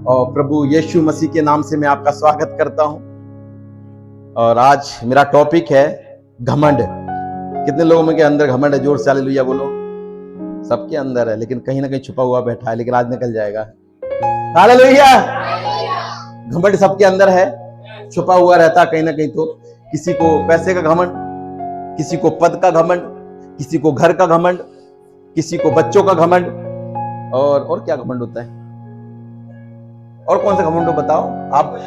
और प्रभु यीशु मसीह के नाम से मैं आपका स्वागत करता हूं। और आज मेरा टॉपिक है घमंड। कितने लोगों में के अंदर घमंड है? जोर से हालेलुया बोलो। सबके अंदर है, लेकिन कहीं ना कहीं छुपा हुआ बैठा है, लेकिन आज निकल जाएगा। हालेलुया। घमंड सबके अंदर है, छुपा हुआ रहता है कहीं ना कहीं। तो किसी को पैसे का घमंड, किसी को पद का घमंड, किसी को घर का घमंड, किसी को बच्चों का घमंड, और क्या घमंड होता है? और कौन सा घमंड हो बताओ आप?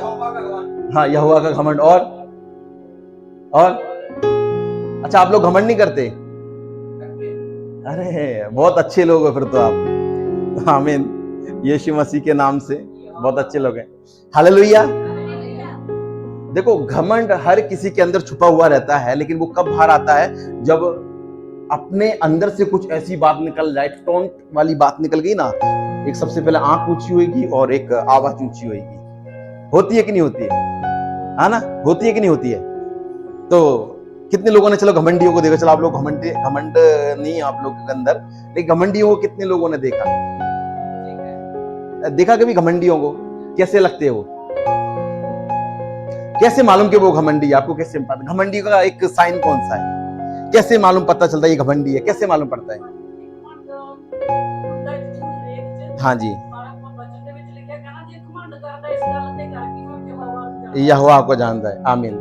हाँ, यहोवा का घमंड। और अच्छा, आप लोग घमंड नहीं करते? अरे बहुत अच्छे लोग हो फिर तो आप। आमीन। यीशु मसीह के नाम से बहुत अच्छे लोग हैं। हालेलुया। देखो, घमंड हर किसी के अंदर छुपा हुआ रहता है, लेकिन वो कब बाहर आता है? जब अपने अंदर से कुछ ऐसी बात निकल जाए, टोंट वाली बात निकल गई ना। एक सबसे पहले आंख ऊंची होगी और एक आवाज ऊंची होगी। होती है कि नहीं होती है? हाँ ना, होती है कि नहीं होती है? तो कितने लोगों ने, चलो घमंडियों को देखा, चलो आप लोग घमंड नहीं है आप लोग के अंदर, लेकिन घमंडियों को कितने लोगों ने देखा कभी घमंडियों को? कैसे लगते हैं वो? कैसे मालूम कि वो घमंडी है? आपको कैसे पता? घमंडी का एक साइन कौन सा है? कैसे मालूम पता चलता है ये घमंडी है? कैसे मालूम पड़ता है? हाँ जी, यहोवा को जानता है। आमीन,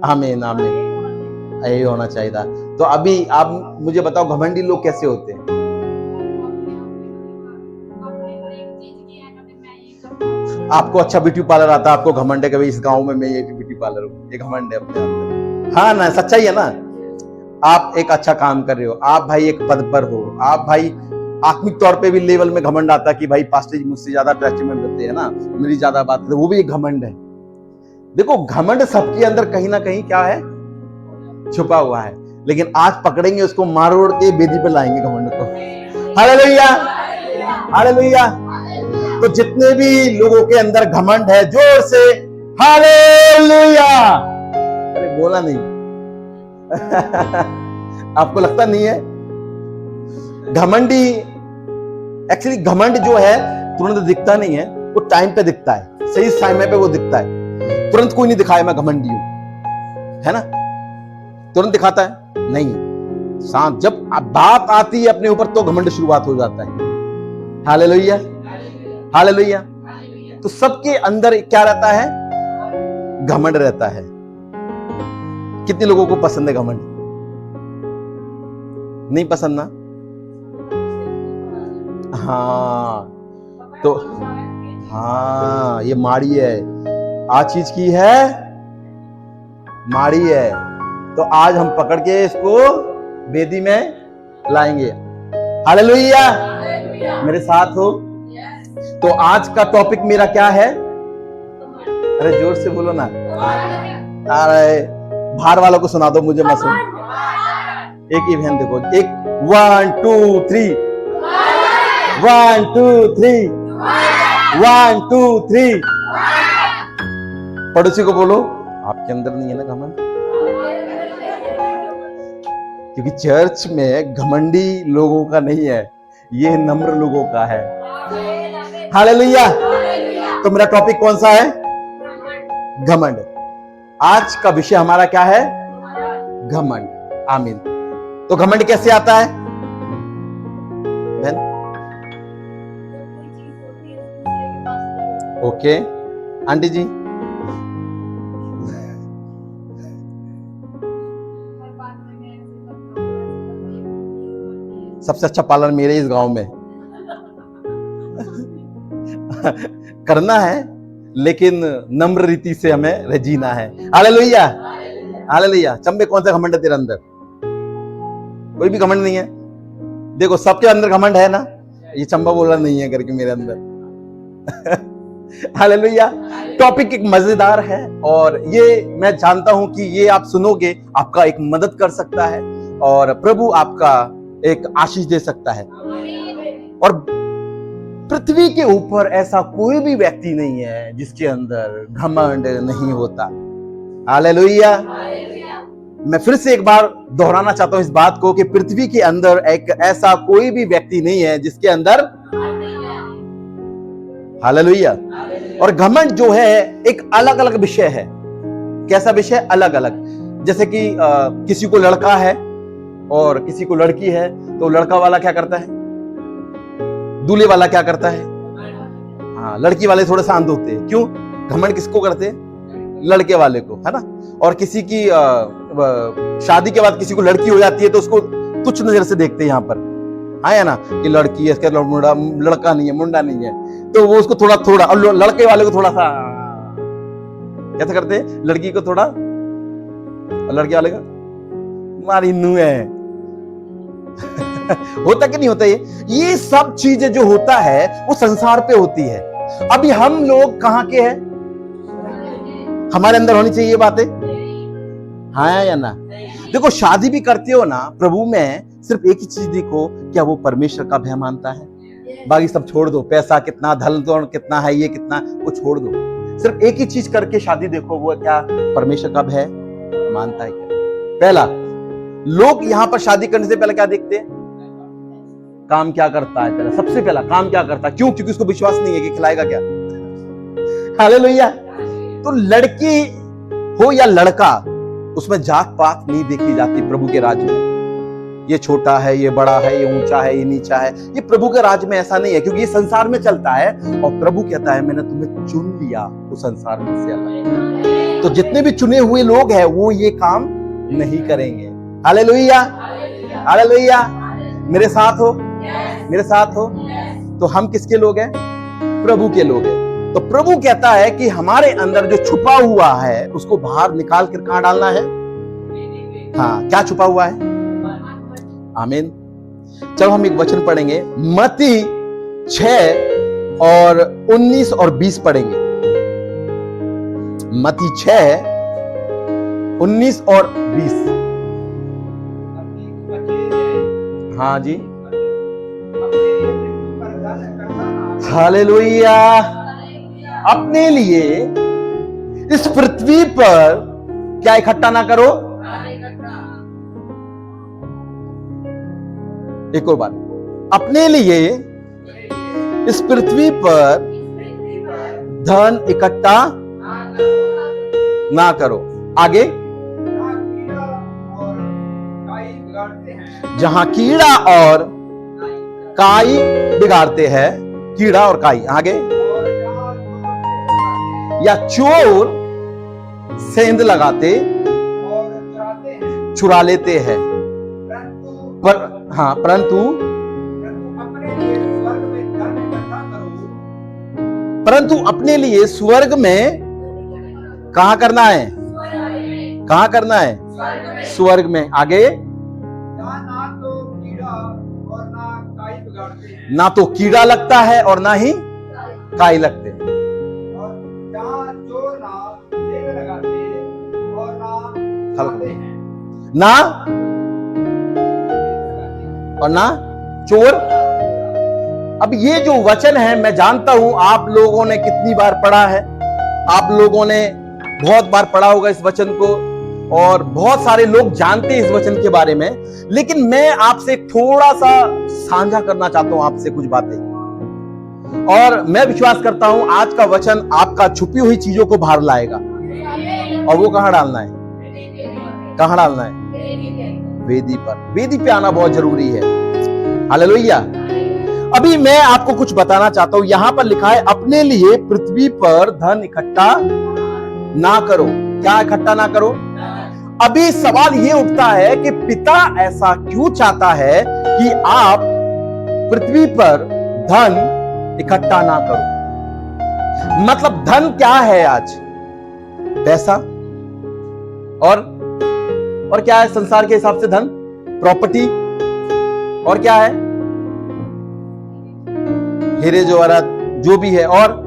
आमीन, आमीन। यही होना चाहिए था। तो अभी आप मुझे बताओ, घमंडी लोग कैसे होते हैं? आपको अच्छा ब्यूटी पार्लर आता है, आपको घमंड है कभी इस गांव में मैं ये ब्यूटी पार्लर हूँ, ये घमंड है अपने अंदर। हाँ ना, सच्चाई है ना। आप एक अच्छा काम कर रहे हो, आप भाई एक पद पर हो, आप भाई आत्मिक तौर पे भी लेवल में घमंड आता है कि भाई पास्टर जी मुझसे ज्यादा अटैचमेंट करते हैं ना, मेरी ज्यादा बात है, वो भी एक घमंड है। देखो, घमंड सबके अंदर कहीं ना कहीं क्या है? छुपा हुआ है। लेकिन आज पकड़ेंगे उसको, मारोड़ के बेदी पे लाएंगे घमंड को। Hallelujah, hallelujah. तो जितने भी लोगों के अंदर घमंड है, जोर से हालेलुया। अरे बोला नहीं। आपको लगता नहीं है? घमंडी, एक्चुअली घमंड जो है तुरंत दिखता नहीं है, वो टाइम पे दिखता है, सही समय पे वो दिखता है। तुरंत कोई नहीं दिखाया मैं घमंडी हूं, है ना? तुरंत दिखाता है नहीं। शांत जब बात आती है अपने ऊपर, तो घमंड शुरुआत हो जाता है। Hallelujah, hallelujah. तो सबके अंदर क्या रहता है? घमंड रहता है। कितने लोगों को पसंद है घमंड? नहीं पसंद ना? हाँ, तो हाँ, ये माड़ी है। आज चीज की है, माड़ी है। तो आज हम पकड़ के इसको वेदी में लाएंगे। हालेलुया, मेरे साथ हो? तो आज का टॉपिक मेरा क्या है? अरे जोर से बोलो ना। अरे बाहर वालों को सुना दो, मुझे मत सुन। एक ही बहन देखो, एक 1 2 3, 1 2 3, 1 2 3। पड़ोसी को बोलो, आपके अंदर नहीं है ना घमंड? क्योंकि चर्च में घमंडी लोगों का नहीं है, ये नम्र लोगों का है। हालेलुया। तो मेरा टॉपिक कौन सा है? घमंड। आज का विषय हमारा क्या है? घमंड। आमीन। तो घमंड कैसे आता है बहन? ओके आंटी जी, सबसे अच्छा पार्लर मेरे इस गांव में करना है, लेकिन नम्र रीति से हमें जीना है। Hallelujah, hallelujah. चंबे, कौन सा घमंड है तेरे अंदर? कोई भी घमंड नहीं है। देखो, सबके अंदर घमंड है ना। ये चंबा बोल रहा नहीं है करके मेरे अंदर। हालेलुया। टॉपिक एक मजेदार है, और ये मैं जानता हूं कि ये आप सुनोगे, आपका एक मदद कर सकता है, और प्रभु आपका एक आशीष दे सकता है। और पृथ्वी के ऊपर ऐसा कोई भी व्यक्ति नहीं है जिसके अंदर घमंड नहीं होता। हालेलुया। मैं फिर से एक बार दोहराना चाहता हूं इस बात को कि पृथ्वी के अंदर एक ऐसा कोई भी व्यक्ति नहीं है जिसके अंदर हालेलुया। और घमंड जो है एक अलग अलग विषय है। कैसा विषय? अलग अलग। जैसे कि किसी को लड़का है और किसी को लड़की है, तो लड़का वाला क्या करता है? दूल्हे वाला क्या करता है? हाँ, लड़की वाले थोड़े शांत होते हैं। क्यों? घमंड किसको करते हैं? लड़के वाले को, है ना। और किसी की शादी के बाद किसी को लड़की हो जाती है तो उसको तुच्छ नजर से देखते हैं यहाँ पर, है ना, कि लड़की है, इसका लड़का नहीं है, मुंडा नहीं है, तो वो उसको थोड़ा थोड़ा, और लड़के वाले को थोड़ा सा कैसे करते हैं? लड़की को थोड़ा, और लड़के वाले का मारी नू है। होता कि नहीं होता? ये सब चीजें जो होता है वो संसार पे होती है। अभी हम लोग कहां के हैं? हमारे अंदर होनी चाहिए ये बातें, हाँ या ना? देखो, शादी भी करते हो ना प्रभु में, सिर्फ एक ही चीज देखो, क्या वो परमेश्वर का भय मानता है? बाकी सब छोड़ दो, पैसा कितना, धन कितना है, ये कितना, वो छोड़ दो। सिर्फ एक ही चीज करके शादी देखो, वो क्या परमेश्वर का भय मानता है क्या? पहला, लोग यहां पर शादी करने से पहले क्या देखते हैं? काम क्या करता है? पहला, सबसे पहला काम क्या करता है? क्यों? क्योंकि उसको विश्वास नहीं है कि खिलाएगा क्या। हालेलुया। तो लड़की हो या लड़का, उसमें जात पात नहीं देखी जाती प्रभु के राज्य में। ये छोटा है, ये बड़ा है, ये ऊंचा है, ये नीचा है, ये प्रभु के राज्य में ऐसा नहीं है, क्योंकि ये संसार में चलता है। और प्रभु कहता है, मैंने तुम्हें चुन लिया उस संसार में से अलग। तो जितने भी चुने हुए लोग हैं वो ये काम नहीं करेंगे। Hallelujah, hallelujah. मेरे साथ हो, मेरे साथ हो। तो हम किसके लोग हैं? प्रभु के लोग हैं। तो प्रभु कहता है कि हमारे अंदर जो छुपा हुआ है उसको बाहर निकाल कर कहां डालना है? हाँ, क्या छुपा हुआ है? आमीन। चलो हम एक वचन पढ़ेंगे, मत्ती 6 और 19 और 20 पढ़ेंगे। मत्ती 6, 19 और 20। हाँ जी, हालेलुया। अपने लिए इस पृथ्वी पर क्या इकट्ठा ना करो। एक और बात, अपने लिए इस पृथ्वी पर धन इकट्ठा ना करो। आगे, जहां कीड़ा और काई बिगाड़ते हैं, कीड़ा और काई। आगे, या चोर सेंध लगाते चुरा लेते हैं, पर हाँ, परंतु अपने लिए स्वर्ग में कहां करना है? कहां करना है? स्वर्ग में। आगे, ना तो कीड़ा लगता है और ना ही काई लगते हैं, ना और ना चोर। अब ये जो वचन है, मैं जानता हूं आप लोगों ने कितनी बार पढ़ा है, आप लोगों ने बहुत बार पढ़ा होगा इस वचन को, और बहुत सारे लोग जानते हैं इस वचन के बारे में। लेकिन मैं आपसे थोड़ा सा साझा करना चाहता हूं, आपसे कुछ बातें। और मैं विश्वास करता हूं आज का वचन आपका छुपी हुई चीजों को बाहर लाएगा। और वो कहां डालना है? कहां डालना है? वेदी पर। वेदी पे आना बहुत जरूरी है। हालेलुया। अभी मैं आपको कुछ बताना चाहता हूं। यहां पर लिखा है, अपने लिए पृथ्वी पर धन इकट्ठा ना करो। क्या इकट्ठा ना करो? अभी सवाल यह उठता है कि पिता ऐसा क्यों चाहता है कि आप पृथ्वी पर धन इकट्ठा ना करो? मतलब धन क्या है आज? पैसा। और क्या है संसार के हिसाब से धन? प्रॉपर्टी। और क्या है? हीरे जवाहरात, जो भी है। और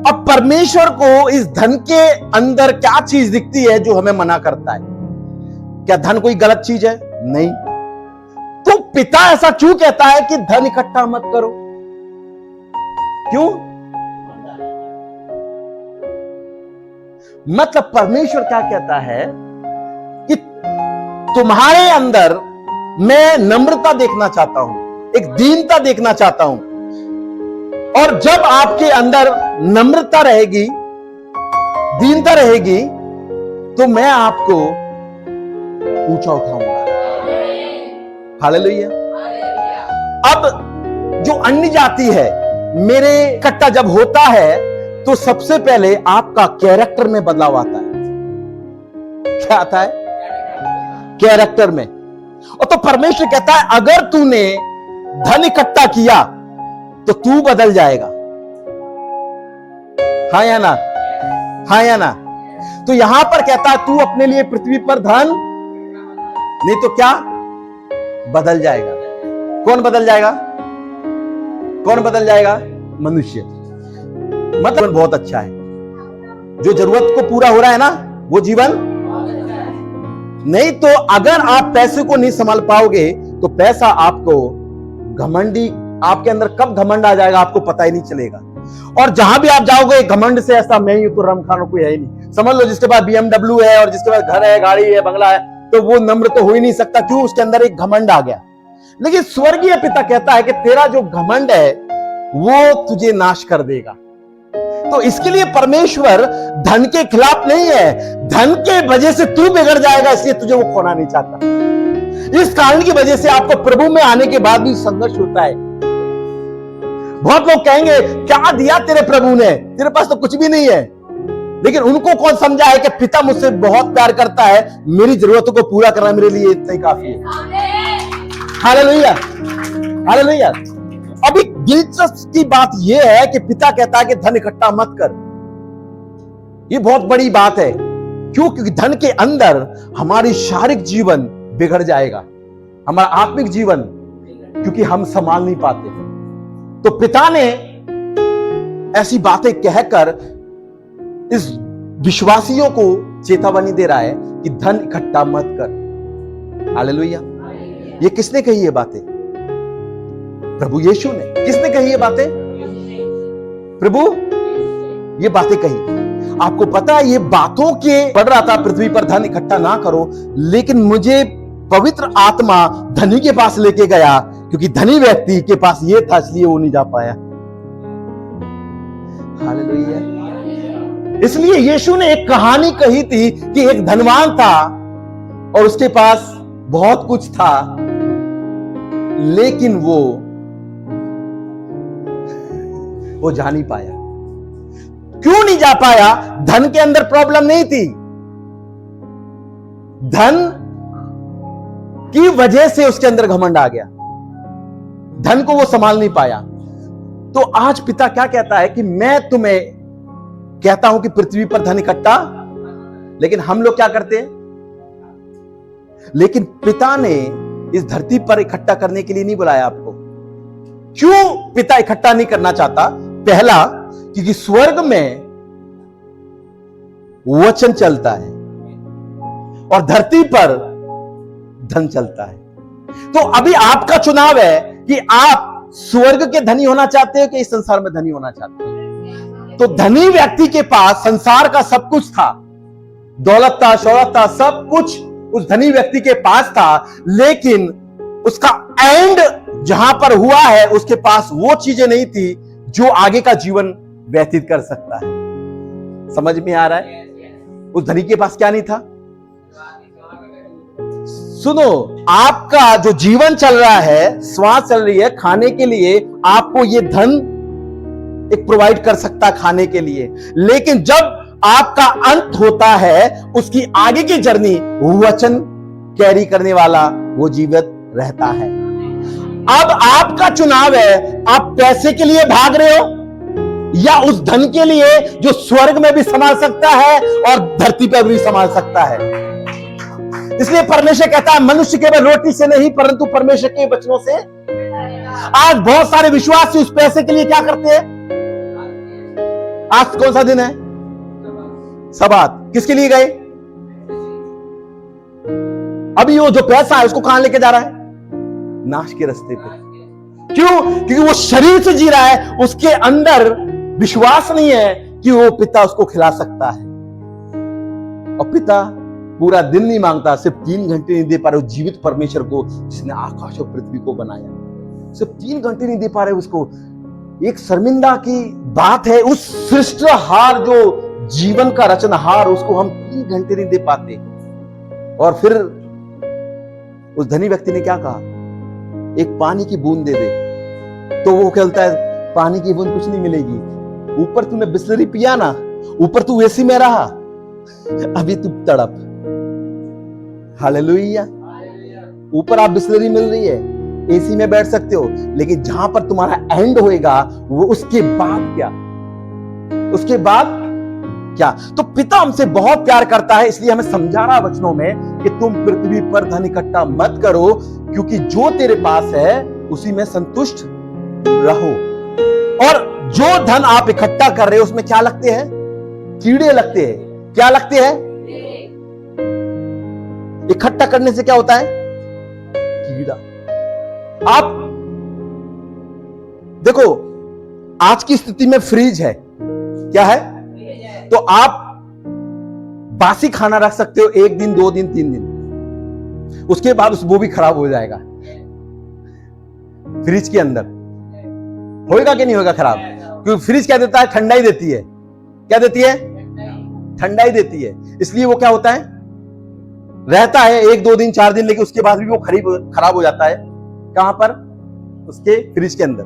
अब परमेश्वर को इस धन के अंदर क्या चीज दिखती है जो हमें मना करता है? क्या धन कोई गलत चीज है? नहीं। तो पिता ऐसा क्यों कहता है कि धन इकट्ठा मत करो? क्यों? मतलब परमेश्वर क्या कहता है कि तुम्हारे अंदर मैं नम्रता देखना चाहता हूं, एक दीनता देखना चाहता हूं। और जब आपके अंदर नम्रता रहेगी, दीनता रहेगी, तो मैं आपको ऊंचा उठाऊंगा। हालेलुया। अब जो अन्य जाति है, मेरे इकट्ठा जब होता है तो सबसे पहले आपका कैरेक्टर में बदलाव आता है। क्या आता है? कैरेक्टर में। और तो परमेश्वर कहता है अगर तूने धन इकट्ठा किया तो तू बदल जाएगा। हाँ या ना? हाँ या ना? तो यहां पर कहता है तू अपने लिए पृथ्वी पर धन नहीं तो क्या बदल जाएगा। कौन बदल जाएगा? कौन बदल जाएगा? मनुष्य। मतलब बहुत अच्छा है, जो जरूरत को पूरा हो रहा है ना, वो जीवन नहीं। तो अगर आप पैसे को नहीं संभाल पाओगे तो पैसा आपको घमंडी, आपके अंदर कब घमंड आ जाएगा आपको पता ही नहीं चलेगा। और जहां भी आप जाओगे घमंड से ऐसा मैं ही तो रमखानो कोई है ही नहीं। समझ लो जिसके पास BMW है और जिसके पास घर है, गाड़ी है, बंगला है, तो वो नम्र तो हो ही नहीं सकता। क्यों? उसके अंदर एक घमंड आ गया। लेकिन स्वर्गीय पिता कहता है कि तेरा जो घमंड है वो तुझे नाश कर देगा। तो इसके लिए परमेश्वर धन के खिलाफ नहीं है। धन के वजह से तू बिगड़ जाएगा, इसलिए तुझे वो खोना नहीं चाहता। इस कारण की वजह से आपको प्रभु में आने के बाद भी संघर्ष होता है। बहुत लोग कहेंगे क्या दिया तेरे प्रभु ने, तेरे पास तो कुछ भी नहीं है। लेकिन उनको कौन समझा है कि पिता मुझसे बहुत प्यार करता है, मेरी जरूरतों को पूरा करना मेरे लिए इतना ही काफी है। Hallelujah, hallelujah. अभी दिलचस्प की बात यह है कि पिता कहता है कि धन इकट्ठा मत कर। यह बहुत बड़ी बात है। क्यों? क्योंकि धन के अंदर हमारी शारीरिक जीवन बिगड़ जाएगा, हमारा आत्मिक जीवन, क्योंकि हम संभाल नहीं पाते। तो पिता ने ऐसी बातें कहकर इस विश्वासियों को चेतावनी दे रहा है कि धन इकट्ठा मत कर। हालेलुया। ये किसने कही ये बातें? प्रभु यीशु ने। किसने कही ये बातें? प्रभु ये बातें कही। आपको पता है ये बातों के पढ़ रहा था पृथ्वी पर धन इकट्ठा ना करो, लेकिन मुझे पवित्र आत्मा धनी के पास लेके गया, क्योंकि धनी व्यक्ति के पास ये था इसलिए वो नहीं जा पाया। हालेलुया। इसलिए यीशु ने एक कहानी कही थी कि एक धनवान था और उसके पास बहुत कुछ था, लेकिन वो जा नहीं पाया। क्यों नहीं जा पाया? धन के अंदर प्रॉब्लम नहीं थी, धन की वजह से उसके अंदर घमंड आ गया। धन को वो संभाल नहीं पाया। तो आज पिता क्या कहता है कि मैं तुम्हें कहता हूं कि पृथ्वी पर धन इकट्ठा, लेकिन हम लोग क्या करते हैं? लेकिन पिता ने इस धरती पर इकट्ठा करने के लिए नहीं बुलाया आपको। क्यों पिता इकट्ठा नहीं करना चाहता? पहला, क्योंकि स्वर्ग में वचन चलता है और धरती पर धन चलता है। तो अभी आपका चुनाव है कि आप स्वर्ग के धनी होना चाहते हो कि इस संसार में धनी होना चाहते हो। तो धनी व्यक्ति के पास संसार का सब कुछ था, दौलत था, शौहरत था, सब कुछ उस धनी व्यक्ति के पास था, लेकिन उसका एंड जहां पर हुआ है उसके पास वो चीजें नहीं थी जो आगे का जीवन व्यतीत कर सकता है। समझ में आ रहा है? उस धनी के पास क्या नहीं था? सुनो, आपका जो जीवन चल रहा है, श्वास चल रही है, खाने के लिए आपको ये धन एक प्रोवाइड कर सकता है खाने के लिए, लेकिन जब आपका अंत होता है उसकी आगे की जर्नी वचन कैरी करने वाला वो जीवित रहता है। अब आपका चुनाव है, आप पैसे के लिए भाग रहे हो या उस धन के लिए जो स्वर्ग में भी संभाल सकता है और धरती पर भी संभाल सकता है। इसलिए परमेश्वर कहता है मनुष्य केवल रोटी से नहीं परंतु परमेश्वर के वचनों से। आज बहुत सारे विश्वासी उस पैसे के लिए क्या करते हैं? आज कौन सा दिन है? सबात। किसके लिए गए? अभी वो जो पैसा है उसको कहां लेके जा रहा है? नाश के रास्ते पे। क्यों? क्योंकि वो शरीर से जी रहा है, उसके अंदर विश्वास नहीं है कि वो पिता उसको खिला सकता है। और पिता पूरा दिन नहीं मांगता, सिर्फ 3 घंटे नहीं दे पा रहे जीवित परमेश्वर को जिसने आकाश और पृथ्वी को बनाया। सिर्फ 3 घंटे नहीं दे पा रहे उसको, एक शर्मिंदा की बात है, उस सृष्टिहार जो जीवन का रचनहार, उसको हम 3 घंटे नहीं दे पाते। और फिर उस धनी व्यक्ति ने क्या कहा, एक पानी की बूंद दे दे। तो वो कहता है पानी की बूंद कुछ नहीं मिलेगी, ऊपर तूने बिस्लरी पिया ना, ऊपर तू एसी में रहा, अभी तू तड़प। हालेलुया। ऊपर आप बिस्लरी मिल रही है, एसी में बैठ सकते हो, लेकिन जहां पर तुम्हारा एंड होएगा वो उसके बाद क्या, उसके बाद क्या। तो पिता हमसे बहुत प्यार करता है, इसलिए हमें समझा रहा वचनों में कि तुम पृथ्वी पर धन इकट्ठा मत करो, क्योंकि जो तेरे पास है उसी में संतुष्ट रहो। और जो धन आप इकट्ठा कर रहे हो उसमें क्या लगते हैं, कीड़े लगते हैं। क्या लगते हैं? इकट्ठा करने से क्या होता है? कीड़ा। आप देखो, आज की स्थिति में फ्रिज है, क्या है? तो आप बासी खाना रख सकते हो 1 दिन, 2 दिन, 3 दिन, उसके बाद वो भी खराब हो जाएगा। फ्रिज के अंदर होएगा कि नहीं होगा खराब? क्योंकि फ्रिज क्या देता है? ठंडा ही देती है। क्या देती है? ठंडा ही देती है। इसलिए वो क्या होता है, रहता है 1, 2 दिन, 4 दिन, लेकिन उसके बाद भी वो खराब हो जाता है। कहां पर? उसके फ्रिज के अंदर।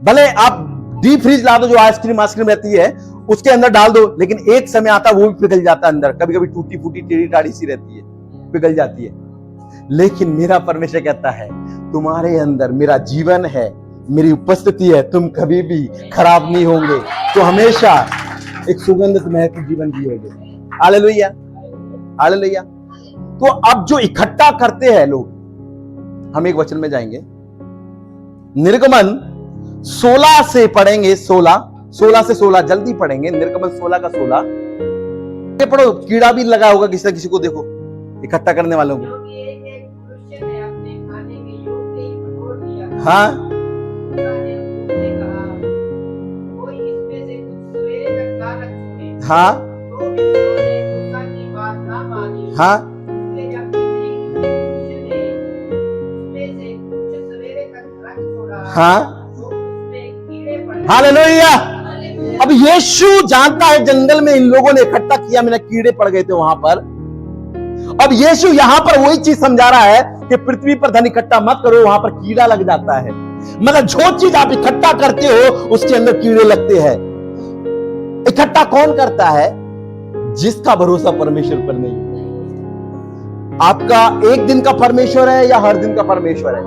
भले आप डीप फ्रिज ला दो, जो आइसक्रीम रहती है उसके अंदर डाल दो, लेकिन एक समय आता है वो भी पिघल जाता है अंदर, कभी कभी टूटी फूटी टेढ़ी टाढ़ी सी रहती है, पिघल जाती है। लेकिन मेरा परमेश्वर कहता है तुम्हारे अंदर मेरा जीवन है, मेरी उपस्थिति है, तुम कभी भी खराब नहीं होंगे, तो हमेशा एक सुगंधित महक जीवन जियोगे। Hallelujah, hallelujah. तो अब जो इकट्ठा करते हैं लोग, हम एक वचन में जाएंगे, निर्गमन 16 से पढ़ेंगे, 16 से 16 जल्दी पढ़ेंगे। निर्गमन 16 का 16 पढ़ो। कीड़ा भी लगा होगा किसी न किसी को, देखो इकट्ठा करने वालों को। हाँ, हाँ, हाँ, हाँ। हालेलुया। अब यीशु जानता है जंगल में इन लोगों ने इकट्ठा किया, मेरे कीड़े पड़ गए थे वहां पर। अब यीशु यहां पर वही चीज समझा रहा है कि पृथ्वी पर धन इकट्ठा मत करो, वहां पर कीड़ा लग जाता है। मतलब जो चीज आप इकट्ठा करते हो उसके अंदर कीड़े लगते हैं। इकट्ठा कौन करता है? जिसका भरोसा परमेश्वर पर नहीं है। आपका एक दिन का परमेश्वर है या हर दिन का परमेश्वर है?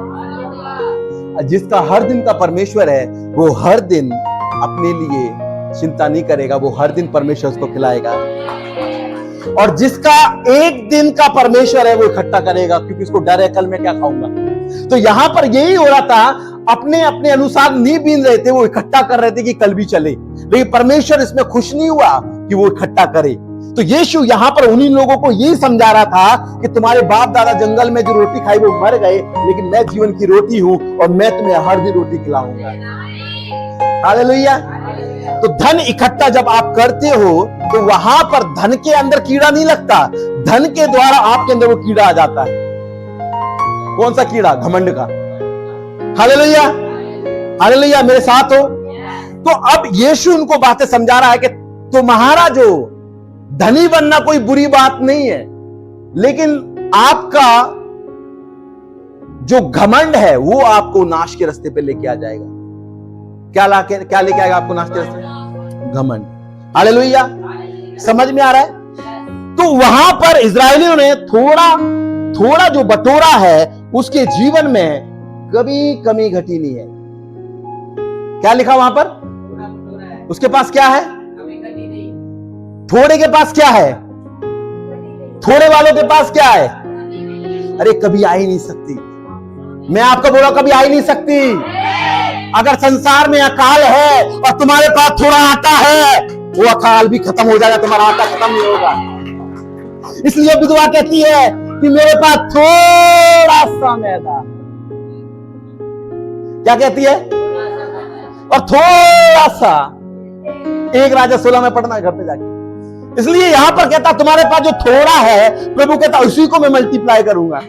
जिसका हर दिन का परमेश्वर है वो हर दिन अपने लिए चिंता नहीं करेगा, वो हर दिन परमेश्वर उसको खिलाएगा। और जिसका एक दिन का परमेश्वर है वो इकट्ठा करेगा, क्योंकि उसको डर है कल मैं क्या खाऊंगा। तो यहां पर यही हो रहा था, अपने अपने अनुसार नहीं बीन रहे थे, वो इकट्ठा कर रहे थे कि कल भी चले, लेकिन परमेश्वर इसमें खुश नहीं हुआ कि वो इकट्ठा करे। तो यीशु यहां पर उन्हीं लोगों को यही समझा रहा था कि तुम्हारे बाप दादा जंगल में जो रोटी खाई वो मर गए, लेकिन मैं जीवन की रोटी हूं और मैं तुम्हें हर दिन रोटी खिलाऊंगा। हालेलुया। तो धन इकट्ठा जब आप करते हो तो वहां पर धन के अंदर कीड़ा नहीं लगता, धन के द्वारा आपके अंदर वो कीड़ा आ जाता है। कौन सा कीड़ा? घमंड का। हालेलुया, हालेलुया, मेरे साथ हो। तो अब यीशु उनको बातें समझा रहा है कि तुम्हारा जो धनी बनना कोई बुरी बात नहीं है, लेकिन आपका जो घमंड है वो आपको नाश के रास्ते पे लेके आ जाएगा। क्या लेके आएगा आपको नाश के रास्ते? घमंड। हालेलुया, समझ में आ रहा है? तो वहां पर इस्राएलियों ने थोड़ा जो बटोरा है उसके जीवन में कभी कमी घटी नहीं है। क्या लिखा वहां पर? उसके पास क्या है? थोड़े के पास क्या है? थोड़े वालों के पास क्या है? अरे कभी आ ही नहीं सकती। मैं आपको बोला कभी आ ही नहीं सकती। अगर संसार में अकाल है और तुम्हारे पास थोड़ा आटा है, वो अकाल भी खत्म हो जाएगा, तुम्हारा आटा खत्म नहीं होगा। इसलिए विधवा कहती है कि मेरे पास थोड़ा सा मैदा। क्या कहती है? और थोड़ा सा। 1 राजा 16 में पढ़ना घर पे जाके। इसलिए यहां पर कहता तुम्हारे पास जो थोड़ा है, प्रभु कहता उसी को मैं मल्टीप्लाई करूंगा।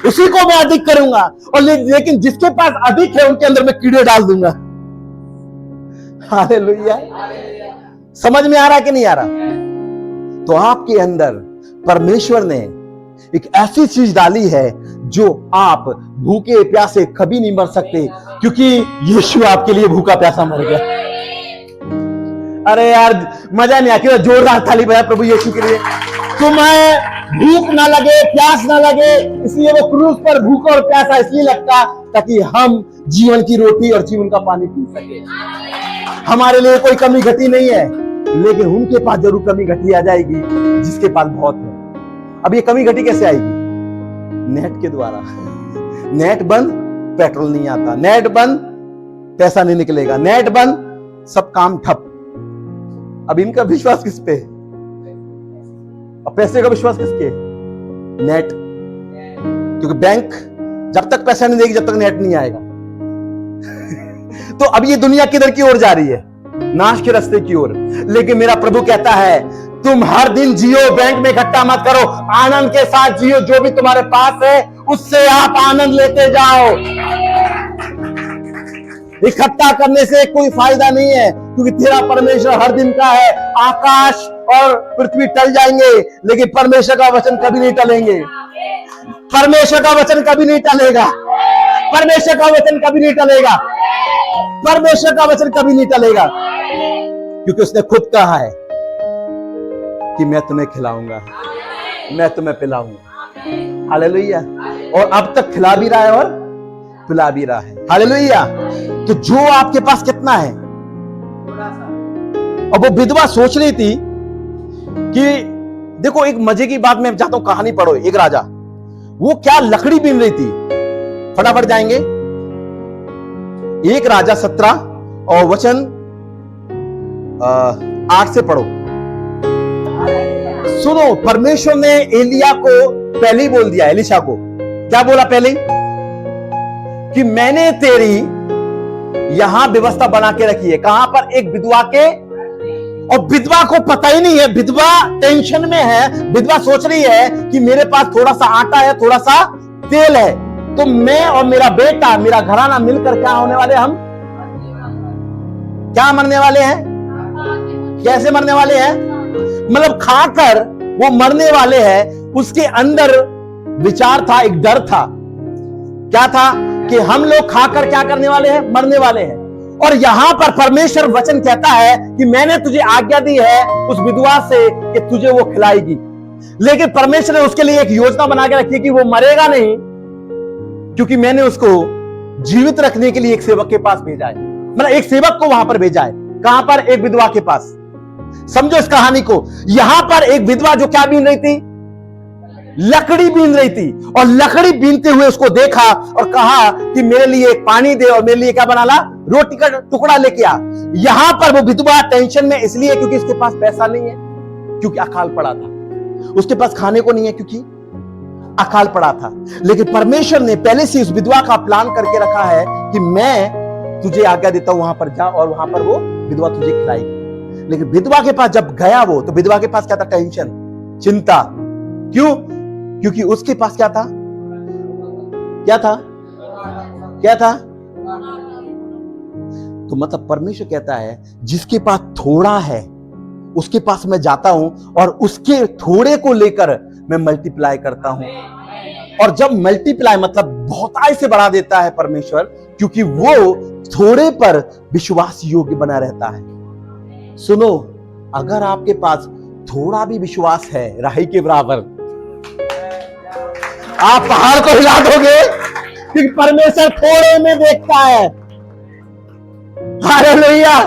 उसी को मैं अधिक करूंगा, और लेकिन जिसके पास अधिक है उनके अंदर मैं कीड़े डाल दूंगा। हालेलुया। समझ में आ रहा है कि नहीं आ रहा? तो आपके अंदर परमेश्वर ने एक ऐसी चीज डाली है जो आप भूखे प्यासे कभी नहीं मर सकते, क्योंकि यीशु आपके लिए भूखा प्यासा मर गया। अरे यार मजा नहीं आया, जोरदार ताली बजाए प्रभु यीशु के लिए। तुम्हें भूख ना लगे, प्यास ना लगे, इसलिए वो क्रूस पर भूखा और प्यासा इसलिए लगता ताकि हम जीवन की रोटी और जीवन का पानी पी सके। हमारे लिए कोई कमी घटी नहीं है, लेकिन उनके पास जरूर कमी घटी आ जाएगी जिसके पास बहुत है। अब ये कमी घटी कैसे आएगी? नेट के द्वारा। नेट बंद, पेट्रोल नहीं आता, नेट बंद, पैसा नहीं निकलेगा, नेट बंद, सब काम ठप। अब इनका विश्वास किस पे? और पैसे का विश्वास किसके? नेट। क्योंकि बैंक जब तक पैसा नहीं देगी जब तक नेट नहीं आएगा। तो अब ये दुनिया किधर की ओर जा रही है? नाश के रास्ते की ओर। लेकिन मेरा प्रभु कहता है तुम हर दिन जियो, बैंक में इकट्ठा मत करो, आनंद के साथ जियो। जो भी तुम्हारे पास है उससे आप आनंद लेते जाओ। इकट्ठा करने से कोई फायदा नहीं है, क्योंकि तेरा परमेश्वर हर दिन का है। आकाश और पृथ्वी टल जाएंगे, लेकिन परमेश्वर का वचन कभी नहीं टलेंगे। परमेश्वर का वचन कभी नहीं टलेगा। परमेश्वर का वचन कभी नहीं टलेगा। परमेश्वर का वचन कभी नहीं टलेगा, क्योंकि उसने खुद कहा है कि मैं तुम्हें खिलाऊंगा, मैं तुम्हें पिलाऊंगा। हालेलुया। और अब तक खिला भी रहा है और पिला भी रहा है। हालेलुया। तो जो आपके पास कितना है? और वो विधवा सोच रही थी कि देखो, एक मजे की बात मैं चाहता हूं, कहानी पढ़ो। एक राजा, वो क्या लकड़ी बीन रही थी। फटाफट जाएंगे। एक राजा 17 और वचन 8 से पढ़ो। सुनो, परमेश्वर ने एलिया को पहले ही बोल दिया, एलिशा को क्या बोला पहले? कि मैंने तेरी यहां व्यवस्था बना के रखी है। कहां पर? एक विधवा के। और विधवा को पता ही नहीं है, विधवा टेंशन में है। विधवा सोच रही है कि मेरे पास थोड़ा सा आटा है, थोड़ा सा तेल है, तो मैं और मेरा बेटा, मेरा घराना मिलकर क्या होने वाले? हम क्या मरने वाले हैं? कैसे मरने वाले हैं? मतलब खाकर वो मरने वाले हैं। उसके अंदर विचार था, एक डर था। क्या था? कि हम लोग खाकर क्या करने वाले हैं? मरने वाले हैं। और यहां पर परमेश्वर वचन कहता है कि मैंने तुझे आज्ञा दी है उस विधवा से कि तुझे वो खिलाएगी। लेकिन परमेश्वर ने उसके लिए एक योजना बना के रखी कि वो मरेगा नहीं, क्योंकि मैंने उसको जीवित रखने के लिए एक सेवक के पास भेजा है। मतलब एक सेवक को वहां पर भेजा है। कहां पर? एक विधवा के पास। समझो इस कहानी को। यहां पर एक विधवा जो क्या बीन रही थी? लकड़ी बीन रही थी। और लकड़ी बीनते हुए उसको देखा और कहा कि मेरे लिए एक पानी दे और मेरे लिए क्या बना ला? रोटी का टुकड़ा लेके आ। यहां पर वो विधवा टेंशन में इसलिए क्योंकि उसके पास पैसा नहीं है, क्योंकि अकाल पड़ा था। उसके पास खाने को नहीं है क्योंकि अकाल पड़ा था। लेकिन परमेश्वर ने पहले से उस विधवा का प्लान करके रखा है कि मैं तुझे आज्ञा देता हूं, वहां पर जा और वहां पर वो विधवा तुझे खिलाएगी। लेकिन विधवा के पास जब गया वो, तो विधवा के पास क्या था? टेंशन, चिंता। क्यों? क्योंकि उसके पास क्या था? क्या था? क्या था? तो मतलब परमेश्वर कहता है जिसके पास थोड़ा है उसके पास मैं जाता हूं और उसके थोड़े को लेकर मैं मल्टीप्लाई करता हूं। और जब मल्टीप्लाई मतलब बहुताई से बढ़ा देता है परमेश्वर, क्योंकि वो थोड़े पर विश्वास योग्य बना रहता है। सुनो, अगर आपके पास थोड़ा भी विश्वास है राही के बराबर, आप पहाड़ को हिला दोगे, क्योंकि परमेश्वर थोड़े में देखता है। हालेलुया।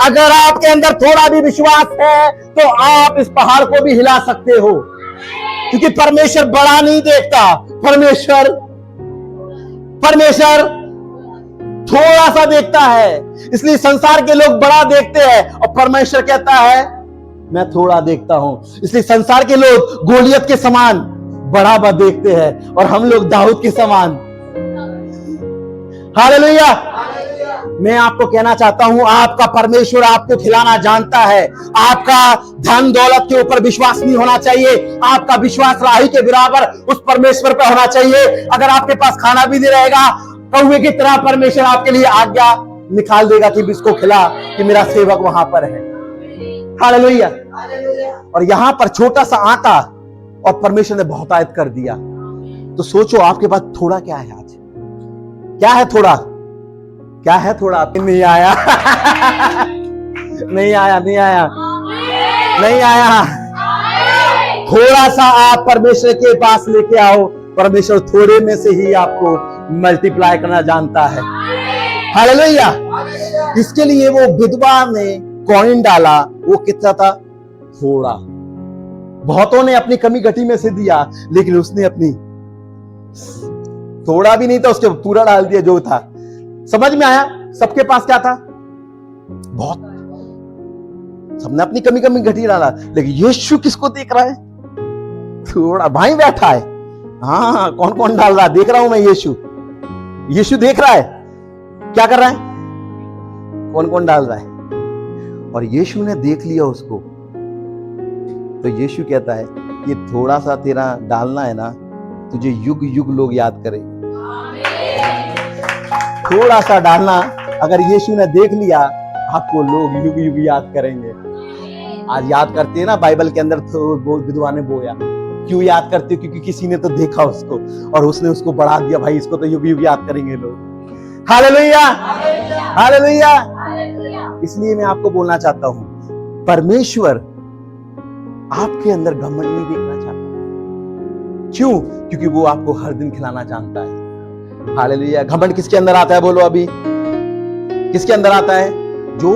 अगर आपके अंदर थोड़ा भी विश्वास है तो आप इस पहाड़ को भी हिला सकते हो, क्योंकि परमेश्वर बड़ा नहीं देखता। परमेश्वर थोड़ा सा देखता है। इसलिए संसार के लोग बड़ा देखते हैं और परमेश्वर कहता है मैं थोड़ा देखता हूं। इसलिए संसार के लोग गोलियत के समान बड़ा देखते हैं और हम लोग दाऊद के समान। हालेलुया। मैं आपको कहना चाहता हूं, आपका परमेश्वर आपको खिलाना जानता है। आपका धन दौलत के ऊपर विश्वास नहीं होना चाहिए, आपका विश्वास राही के बराबर उस परमेश्वर पर होना चाहिए। अगर आपके पास खाना भी नहीं रहेगा, कौवे की तरह परमेश्वर आपके लिए आज्ञा निकाल देगा कि इसको खिला, कि मेरा सेवक वहां पर है। हालेलुया। और यहां पर छोटा सा आटा और परमेश्वर ने बहुतायत कर दिया। तो सोचो आपके पास थोड़ा क्या है आज? क्या है थोड़ा? क्या है थोड़ा? नहीं आया नहीं आया, नहीं आया, नहीं आया। थोड़ा सा आप परमेश्वर के पास लेके आओ, परमेश्वर थोड़े में से ही आपको मल्टीप्लाई करना जानता है। हालेलुया। इसके लिए वो विधवा ने कॉइन डाला, वो कितना था? थोड़ा। बहुतों ने अपनी कमी घटी में से दिया, लेकिन उसने अपनी थोड़ा भी नहीं था, उसके पूरा डाल दिया जो था। समझ में आया? सबके पास क्या था? बहुत। सबने अपनी कमी घटी डाला, लेकिन यीशु किसको देख रहा है? थोड़ा। भाई बैठा है, हाँ, कौन कौन डाल रहा है देख रहा हूं मैं। यीशु देख रहा है क्या कर रहा है, कौन कौन डाल रहा है। और यीशु ने देख लिया उसको, तो यीशु कहता है, ये थोड़ा सा तेरा डालना है ना, तुझे युग युग लोग याद करेंगे। थोड़ा सा डालना, अगर यीशु ने देख लिया, आपको लोग युग युग याद करेंगे। आज याद करते हैं ना, बाइबल के अंदर तो विधवा ने बोया। क्यों याद करते हो? क्योंकि किसी ने तो देखा उसको और उसने उसको बढ़ा दिया। भाई इसको तो युग युग याद करेंगे लोग। Hallelujah, hallelujah. इसलिए मैं आपको बोलना चाहता हूं, परमेश्वर आपके अंदर घमंड नहीं देखना चाहता। क्यों? क्योंकि वो आपको हर दिन खिलाना जानता है। हालेलुया। घमंड किसके अंदर आता है? बोलो अभी, किसके अंदर आता है? जो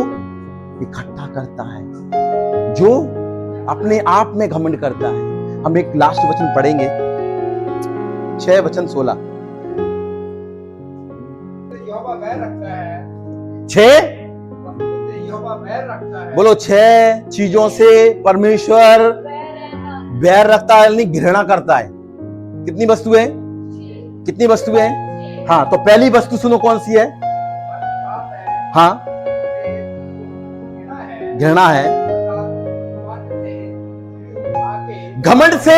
इकट्ठा करता है, जो अपने आप में घमंड करता है। हम एक लास्ट वचन पढ़ेंगे, 6:16। 6 बोलो, 6 चीजों से परमेश्वर बैर रखता है, नहीं घृणा करता है। कितनी वस्तुएं? कितनी वस्तुएं? हाँ, तो पहली वस्तु सुनो, कौन सी है? हाँ, घृणा है। घमंड से।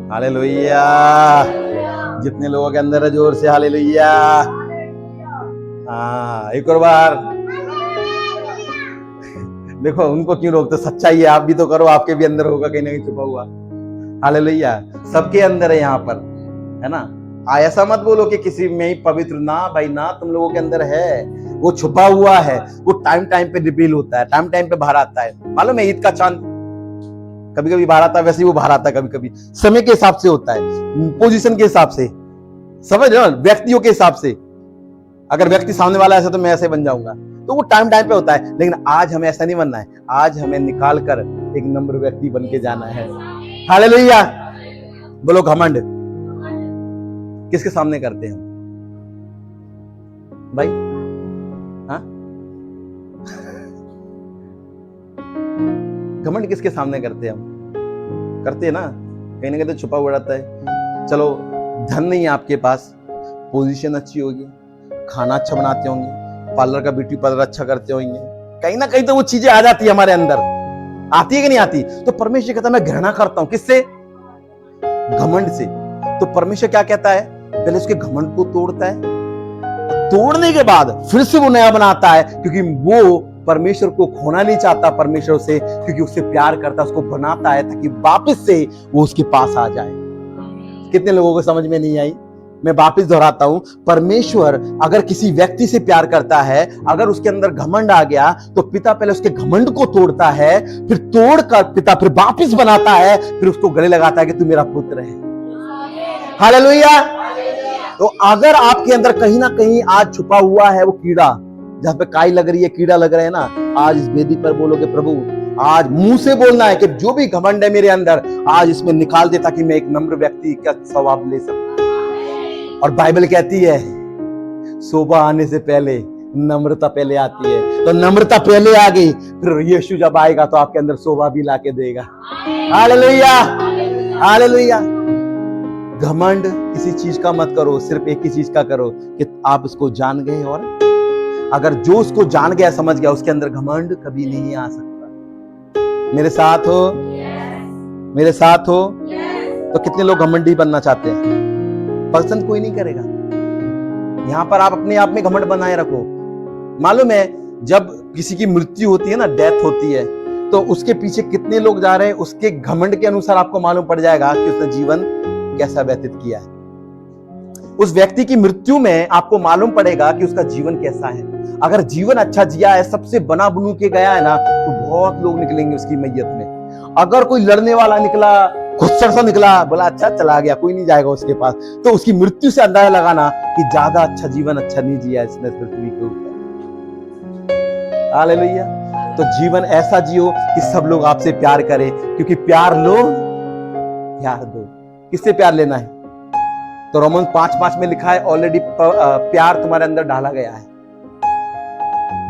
हालेलुया। जितने लोगों के अंदर है, जोर से हालेलुया। हाँ, एक और बार देखो, उनको क्यों रोकते? सच्चाई है, आप भी तो करो, आपके भी अंदर होगा कहीं ना कहीं छुपा हुआ। हालेलुया। सबके अंदर है यहाँ पर, है ना। ऐसा मत बोलो कि किसी में ही पवित्र ना, भाई ना, तुम लोगों के अंदर है, वो छुपा हुआ है। वो टाइम टाइम पे रिवील होता है, टाइम टाइम पे बाहर आता है। मालूम है, ईद का चांद कभी कभी बाहर आता है, वैसे ही वो बाहर आता है। कभी कभी समय के हिसाब से होता है, पोजीशन के हिसाब से, समझ रहे हो, व्यक्तियों के हिसाब से। अगर व्यक्ति सामने वाला ऐसा, तो मैं ऐसे बन जाऊंगा, तो वो टाइम टाइम पे होता है। लेकिन आज हमें ऐसा नहीं बनना है, आज हमें निकाल कर एक नम्र व्यक्ति बन के जाना है। हालेलुया। बोलो, घमंड किसके सामने करते हैं भाई? हाँ, घमंड किसके सामने करते हैं? हम करते हैं ना, कहीं ना कहीं तो छुपा हुआ रहता है। चलो, धन नहीं है आपके पास, पोजीशन अच्छी होगी, खाना अच्छा बनाते होंगे, पार्लर का ब्यूटी पार्लर अच्छा करते होंगे, कहीं ना कहीं तो वो चीजें आ जाती है हमारे अंदर। आती है कि नहीं आती? तो परमेश्वर कहता है, मैं घृणा करता हूं। किससे? घमंड से। तो परमेश्वर क्या कहता है? पहले उसके घमंड को तोड़ता है, तोड़ने के बाद फिर से वो नया बनाता है, क्योंकि वो परमेश्वर को खोना नहीं चाहता। परमेश्वर से, क्योंकि उससे प्यार करता है, उसको बनाता है ताकि वापस से वो उसके पास आ जाए। कितने लोगों को समझ में नहीं आई? मैं वापस दोहराता हूं, परमेश्वर अगर किसी व्यक्ति से प्यार करता है, अगर उसके अंदर घमंड आ गया, तो पिता पहले उसके घमंड को तोड़ता है, फिर तोड़कर पिता फिर वापस बनाता है, फिर उसको गले लगाता है कि तू मेरा पुत्र है। हालेलुया। तो अगर आपके अंदर कहीं ना कहीं आज छुपा हुआ है वो कीड़ा, जहां पे काई लग रही है, कीड़ा लग रहा है ना, आज इस वेदी पर बोलोगे, प्रभु आज मुंह से बोलना है कि जो भी घमंड है मेरे अंदर, आज इसमें निकाल दे, ताकि मैं एक नम्र व्यक्ति का स्वभाव ले सकूं। और बाइबल कहती है, शोभा आने से पहले नम्रता पहले आती है। तो नम्रता पहले आ गई, फिर यीशु जब आएगा तो आपके अंदर शोभा भी लाके देगा। Hallelujah, hallelujah. घमंड किसी चीज का मत करो, सिर्फ एक ही चीज का करो कि आप उसको जान गए, और अगर जो उसको जान गया, समझ गया, उसके अंदर घमंड कभी नहीं आ सकता। मेरे साथ हो, मेरे साथ हो। तो कितने लोग घमंडी बनना चाहते हैं? पसंद कोई नहीं करेगा। यहां पर आप अपने आप में घमंड बनाए रखो। मालूम है जब किसी की मृत्यु होती है ना, डेथ होती है, तो उसके पीछे कितने लोग जा रहे हैं, उसके घमंड के अनुसार आपको मालूम पड़ जाएगा कि उसने जीवन कैसा व्यतीत किया है। उस व्यक्ति की मृत्यु में आपको मालूम पड़ेगा कि उसका जीवन कैसा है। अगर जीवन अच्छा जिया है, सबसे बना बनू के गया है ना, तो बहुत लोग निकलेंगे उसकी मैयत में। अगर कोई लड़ने वाला निकला, खुच्चर सा निकला, बोला अच्छा चला गया, कोई नहीं जाएगा उसके पास, तो उसकी मृत्यु से अंदाजा लगाना कि ज्यादा अच्छा जीवन अच्छा नहीं जिया इसने पृथ्वी के ऊपर। हालेलुया। तो जीवन ऐसा जियो कि सब लोग आपसे प्यार करें, क्योंकि प्यार लो प्यार दो। किससे प्यार लेना है? तो रोमन 5:5 में लिखा है, ऑलरेडी प्यार तुम्हारे अंदर डाला गया है।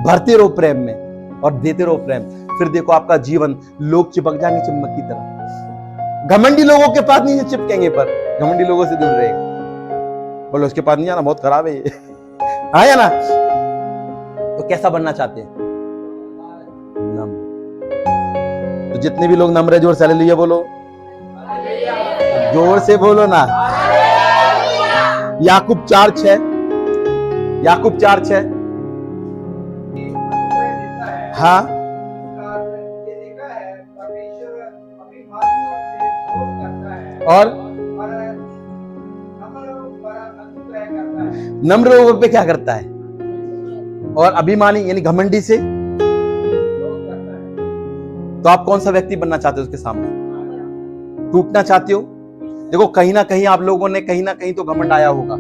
भरते रहो प्रेम में और देते रहो प्रेम, फिर देखो आपका जीवन, लोग चिपक जाएंगे चमक की तरह। घमंडी लोगों के पास नहीं चिपकेंगे, पर घमंडी लोगों से दूर रहेगा। बोलो उसके पास नहीं जाना, बहुत खराब है ये। आया ना? तो कैसा बनना चाहते हैं? नम्र। तो जितने भी लोग नम्र है, जोर से हालेलुया बोलो, जोर से बोलो ना। याकूब 4:6, याकूब 4:6। हाँ, और नम्र लोगों पे क्या करता है? और अभिमानी यानी घमंडी से। तो आप कौन सा व्यक्ति बनना चाहते हो उसके सामने? टूटना चाहते हो? देखो कहीं ना कहीं आप लोगों ने कहीं ना कहीं तो घमंड आया होगा,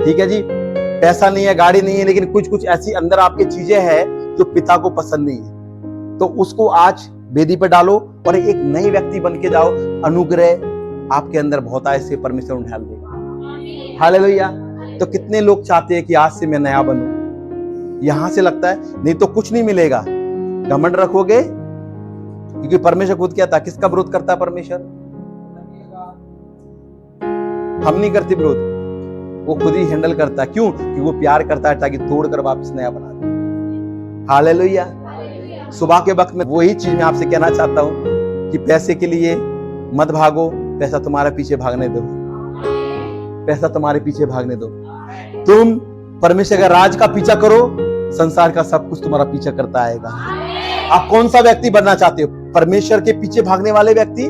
ठीक है जी। पैसा नहीं है, गाड़ी नहीं है, लेकिन कुछ कुछ ऐसी अंदर आपकी चीजें हैं जो पिता को पसंद नहीं है। तो उसको आज वेदी पर डालो और एक नए व्यक्ति बन के जाओ। अनुग्रह आपके अंदर बहुत आए से परमेश्वर ढाल देगा। हालेलुया। तो कितने लोग चाहते हैं कि आज से मैं नया बनूं? यहां से लगता है नहीं तो कुछ नहीं मिलेगा। घमंड रखोगे, क्योंकि परमेश्वर खुद क्या था, किसका विरोध करता है परमेश्वर? हम नहीं करते विरोध, वो खुद ही हैंडल करता है। क्यों? क्योंकि वो प्यार करता है, ताकि तोड़कर वापस नया बना दे। हालेलुया। सुबह के वक्त में वही चीज मैं आपसे कहना चाहता हूं कि पैसे के लिए मत भागो, पैसा तुम्हारे पीछे भागने दो, पैसा तुम्हारे पीछे भागने दो। तुम परमेश्वर का राज का पीछा करो, संसार का सब कुछ तुम्हारा पीछा करता आएगा। आप कौन सा व्यक्ति बनना चाहते हो? परमेश्वर के पीछे भागने वाले व्यक्ति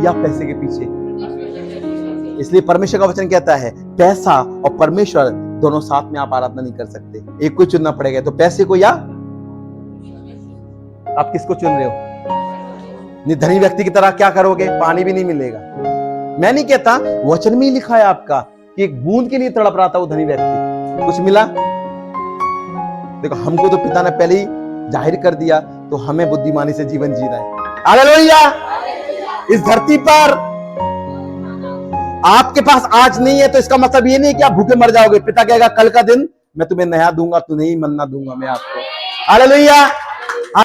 या पैसे के पीछे? इसलिए परमेश्वर का वचन कहता है पैसा और परमेश्वर दोनों साथ में आप आराधना नहीं कर सकते, एक को चुनना पड़ेगा। तो पैसे को या आप किसको चुन रहे हो? धनी व्यक्ति की तरह क्या करोगे? पानी भी नहीं मिलेगा। मैं नहीं कहता, वचन में ही लिखा है आपका कि एक बूंद के लिए तड़प रहा था वो धनी व्यक्ति, कुछ मिला? देखो हमको तो पिता ने पहले ही जाहिर कर दिया, तो हमें बुद्धिमानी से जीवन जीना है। हालेलुया। इस धरती पर आपके पास आज नहीं है तो इसका मतलब ये नहीं कि आप भूखे मर जाओगे। पिता कहेगा कल का दिन मैं तुम्हें नया दूंगा, तू नहीं मन्ना दूंगा मैं आपको। हालेलुया।